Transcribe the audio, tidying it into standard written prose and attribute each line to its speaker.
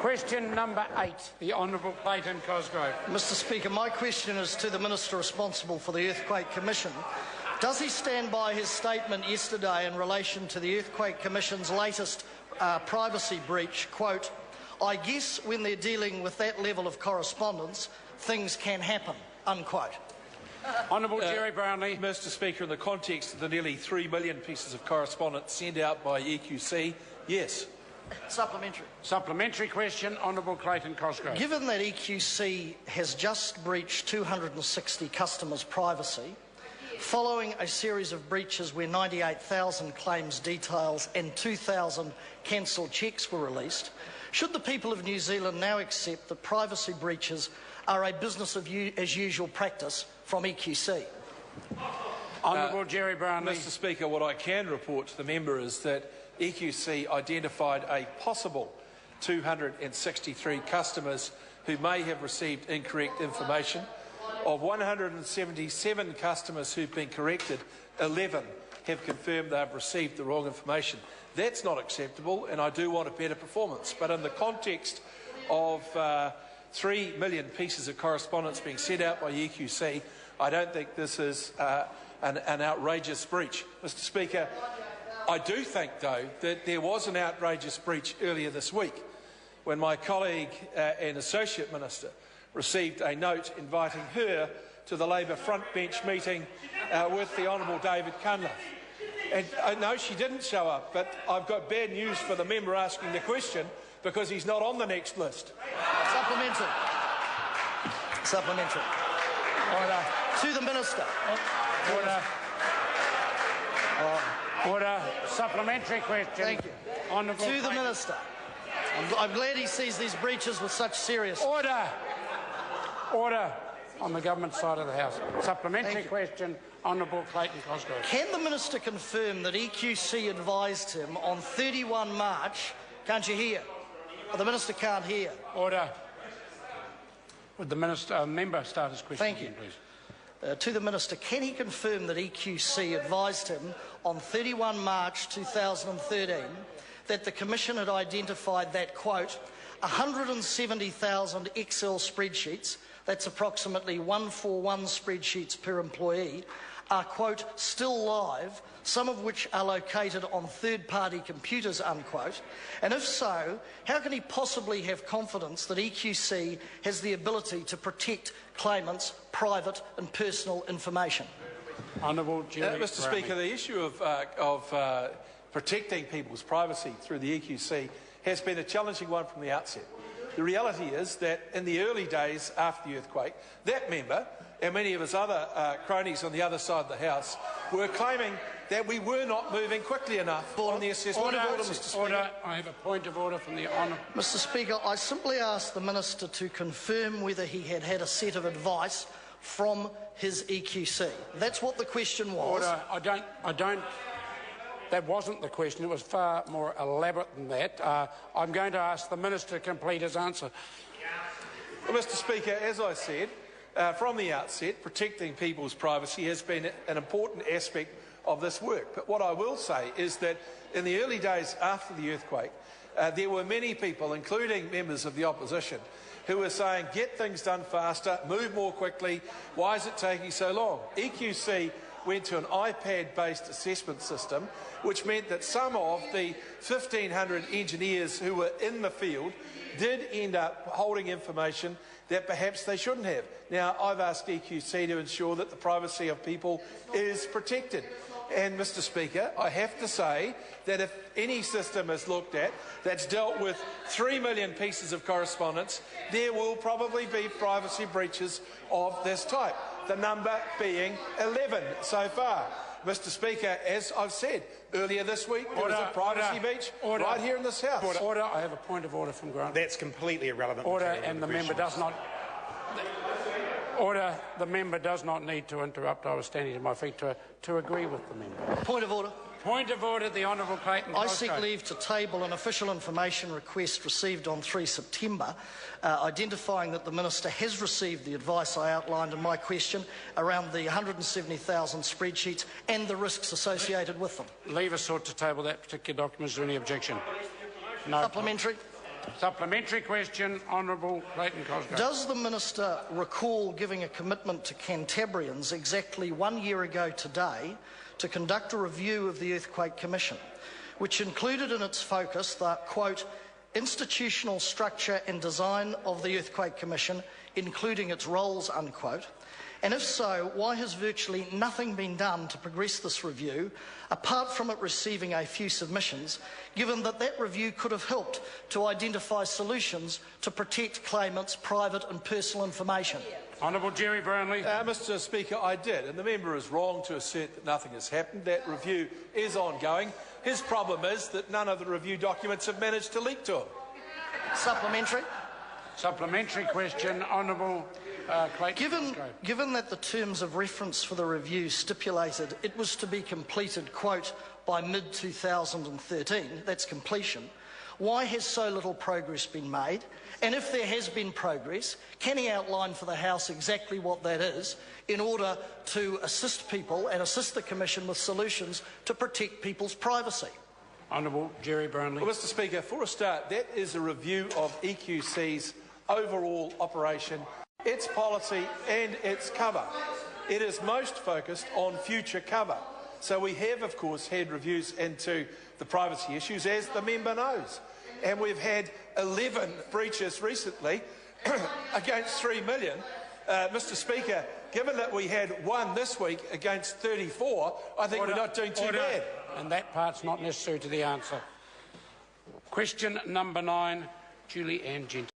Speaker 1: Question number 8, the Honourable Clayton Cosgrove.
Speaker 2: Mr Speaker, my question is to the Minister responsible for the Earthquake Commission. Does he stand by his statement yesterday in relation to the Earthquake Commission's latest privacy breach, quote, "I guess when they're dealing with that level of correspondence, things can happen," unquote?
Speaker 1: Honourable Jerry Brownlee.
Speaker 3: Mr Speaker, in the context of the nearly 3 million pieces of correspondence sent out by EQC, yes.
Speaker 2: Supplementary.
Speaker 1: Supplementary question, Honourable Clayton Cosgrove.
Speaker 2: Given that EQC has just breached 260 customers' privacy, following a series of breaches where 98,000 claims details and 2,000 cancelled cheques were released, should the people of New Zealand now accept that privacy breaches are a business as usual practice from EQC?
Speaker 1: Honourable Jerry Brownlee.
Speaker 3: Mr Speaker, what I can report to the member is that EQC identified a possible 263 customers who may have received incorrect information. Of 177 customers who've been corrected, 11 have confirmed they've received the wrong information. That's not acceptable, and I do want a better performance. But in the context of 3 million pieces of correspondence being sent out by EQC, I don't think this is an outrageous breach. Mr Speaker, I do think, though, that there was an outrageous breach earlier this week when my colleague and Associate Minister received a note inviting her to the Labor front bench meeting with the Honourable David Cunliffe. And no, she didn't show up, but I've got bad news for the member asking the question because he's not on the next list.
Speaker 2: Supplementary. Supplementary.
Speaker 1: Order.
Speaker 2: To the Minister.
Speaker 1: Order. Order. Supplementary question.
Speaker 2: Thank you.
Speaker 1: Honourable
Speaker 2: to the Minister. I'm glad he sees these breaches with such serious...
Speaker 1: Order. Order on the government side of the House. Supplementary question, Honourable Clayton Cosgrove.
Speaker 2: Can the Minister confirm that EQC advised him on 31 March... Can't you hear? The Minister can't hear.
Speaker 1: Order. Would the member start his question?
Speaker 2: Thank you.
Speaker 1: Please.
Speaker 2: To the Minister, can he confirm that EQC advised him on 31 March 2013 that the Commission had identified that, quote, 170,000 Excel spreadsheets, that's approximately 141 spreadsheets per employee, are, quote, still live, some of which are located on third-party computers, unquote? And if so, how can he possibly have confidence that EQC has the ability to protect claimants' private and personal information?
Speaker 1: Honourable Jerry
Speaker 3: Mr Speaker, the issue of protecting people's privacy through the EQC has been a challenging one from the outset. The reality is that in the early days after the earthquake, that member and many of his other cronies on the other side of the House were claiming that we were not moving quickly enough on the assessment.
Speaker 1: Order,
Speaker 3: Mr Speaker.
Speaker 1: Order. I have a point of order from the Honourable.
Speaker 2: Mr Speaker, I simply asked the Minister to confirm whether he had had a set of advice from his EQC. That's what the question was.
Speaker 1: Order. I don't. That wasn't the question. It was far more elaborate than that. I'm going to ask the Minister to complete his answer.
Speaker 3: Well, Mr Speaker, as I said, from the outset, protecting people's privacy has been an important aspect of this work. But what I will say is that in the early days after the earthquake, there were many people, including members of the opposition, who were saying, get things done faster, move more quickly, why is it taking so long? EQC went to an iPad-based assessment system, which meant that some of the 1,500 engineers who were in the field did end up holding information that perhaps they shouldn't have. Now, I've asked EQC to ensure that the privacy of people is protected. And, Mr Speaker, I have to say that if any system is looked at that's dealt with 3 million pieces of correspondence, there will probably be privacy breaches of this type, the number being 11 so far. Mr Speaker, as I've said, earlier this week there was a privacy breach right here in this House.
Speaker 1: Order. I have a point of order from Grant.
Speaker 4: That's completely irrelevant.
Speaker 1: Order, and the member does not... Order. The member does not need to interrupt. I was standing to my feet to agree with the member.
Speaker 2: Point of order.
Speaker 1: Point of order, the Honourable Clayton
Speaker 2: I
Speaker 1: Cosgrove.
Speaker 2: seek leave to table an official information request received on 3 September, identifying that the Minister has received the advice I outlined in my question around the 170,000 spreadsheets and the risks associated with them.
Speaker 1: Leave us sought to table that particular document. Is there any objection? No.
Speaker 2: Supplementary.
Speaker 1: Supplementary question, Honourable Clayton Cosgrove.
Speaker 2: Does the Minister recall giving a commitment to Cantabrians exactly 1 year ago today to conduct a review of the Earthquake Commission, which included in its focus the, quote, institutional structure and design of the Earthquake Commission, including its roles, unquote? And if so, why has virtually nothing been done to progress this review, apart from it receiving a few submissions, given that that review could have helped to identify solutions to protect claimants' private and personal information?
Speaker 1: Honourable Jerry Brownlee.
Speaker 3: Mr Speaker, I did, and the member is wrong to assert that nothing has happened. That review is ongoing. His problem is that none of the review documents have managed to leak to him.
Speaker 2: Supplementary.
Speaker 1: Supplementary question, Honourable Clayton Cosgrove.
Speaker 2: Given that the terms of reference for the review stipulated it was to be completed, quote, by mid-2013, that's completion, why has so little progress been made? And if there has been progress, can he outline for the House exactly what that is in order to assist people and assist the Commission with solutions to protect people's privacy?
Speaker 1: Honourable Jerry Brownlee.
Speaker 3: Well, Mr Speaker, for a start, that is a review of EQC's overall operation, its policy and its cover. It is most focused on future cover. So we have, of course, had reviews into the privacy issues, as the member knows. And we've had 11 breaches recently against 3 million. Mr Speaker, given that we had 1 this week against 34, I think we're not doing too bad.
Speaker 1: And that part's not necessary to the answer. Question number 9, Julie Ann Gentle.